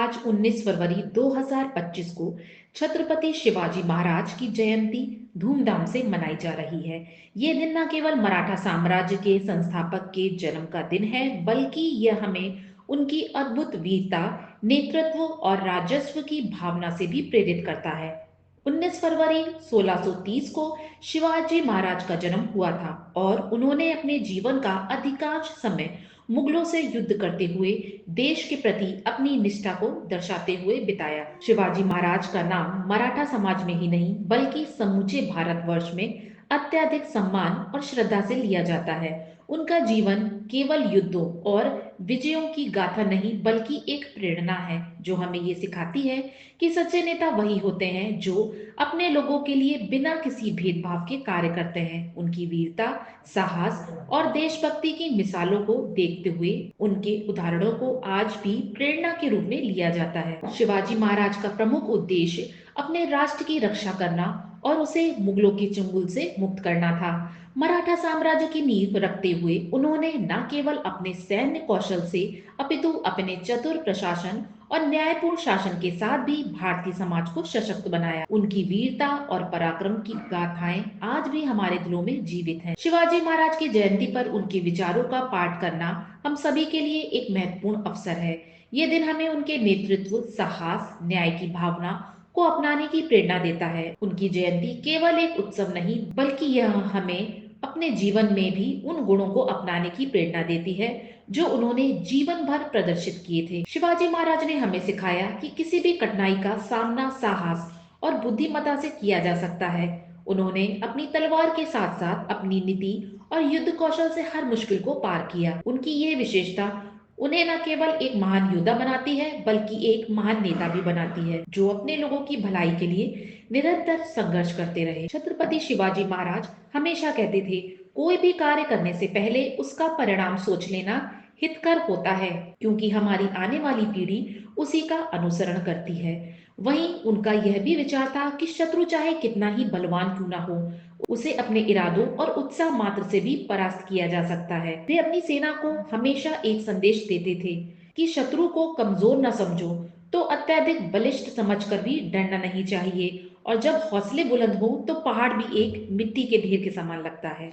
आज 19 फरवरी 2025 को छत्रपति शिवाजी महाराज की जयंती धूमधाम से मनाई जा रही है। ये दिन न केवल मराठा साम्राज्य के संस्थापक के जन्म का दिन है, बल्कि यह हमें उनकी अद्भुत वीरता, नेतृत्व और राजस्व की भावना से भी प्रेरित करता है। 19 फरवरी 1630 को शिवाजी महाराज का जन्म हुआ था और उन्होंने अपने जीवन का अधिकांश समय मुगलों से युद्ध करते हुए देश के प्रति अपनी निष्ठा को दर्शाते हुए बिताया। शिवाजी महाराज का नाम मराठा समाज में ही नहीं बल्कि समूचे भारतवर्ष में अत्यधिक सम्मान और श्रद्धा से लिया जाता है। उनका जीवन केवल युद्धों और विजयों की गाथा नहीं बल्कि एक प्रेरणा है जो हमें ये सिखाती है कि सच्चे नेता वही होते हैं जो अपने लोगों के लिए बिना किसी भेदभाव के कार्य करते हैं। उनकी वीरता, साहस और देशभक्ति की मिसालों को देखते हुए उनके उदाहरणों को आज भी प्रेरणा के रूप में लिया जाता है। शिवाजी महाराज का प्रमुख उद्देश्य अपने राष्ट्र की रक्षा करना और उसे मुगलों के चंगुल से मुक्त करना था। मराठा साम्राज्य की नींव रखते हुए उन्होंने न केवल अपने सैन्य कौशल से अपितु अपने चतुर प्रशासन और न्यायपूर्ण शासन के साथ भी भारतीय समाज को सशक्त बनाया। उनकी वीरता और पराक्रम की गाथाएं आज भी हमारे दिलों में जीवित हैं। शिवाजी महाराज की जयंती पर उनके विचारों का पाठ करना हम सभी के लिए एक महत्वपूर्ण अवसर है। ये दिन हमें उनके नेतृत्व, साहस, न्याय की भावना को अपनाने की प्रेरणा देता है। उनकी जयंती केवल एक उत्सव नहीं बल्कि यह हमें अपने जीवन में भी उन गुणों को अपनाने की प्रेरणा देती है जो उन्होंने जीवन भर प्रदर्शित किए थे। शिवाजी महाराज ने हमें सिखाया कि किसी भी कठिनाई का सामना साहस और बुद्धिमत्ता से किया जा सकता है। उन्होंने अपनी तलवार के साथ साथ अपनी नीति और युद्ध कौशल से हर मुश्किल को पार किया। उनकी ये विशेषता उन्हें न केवल एक महान योद्धा बनाती है बल्कि एक महान नेता भी बनाती है जो अपने लोगों की भलाई के लिए निरंतर संघर्ष करते रहे। छत्रपति शिवाजी महाराज हमेशा कहते थे, कोई भी कार्य करने से पहले उसका परिणाम सोच लेना हितकर होता है, क्योंकि हमारी आने वाली पीढ़ी उसी का अनुसरण करती है। वहीं उनका यह भी विचार था कि शत्रु चाहे कितना ही बलवान क्यों ना हो, उसे अपने इरादों और उत्साह मात्र से भी परास्त किया जा सकता है। वे अपनी सेना को हमेशा एक संदेश देते थे कि शत्रु को कमजोर न समझो, तो अत्यधिक बलिष्ठ समझकर भी डरना नहीं चाहिए, और जब हौसले बुलंद हो तो पहाड़ भी एक मिट्टी के ढेर के समान लगता है।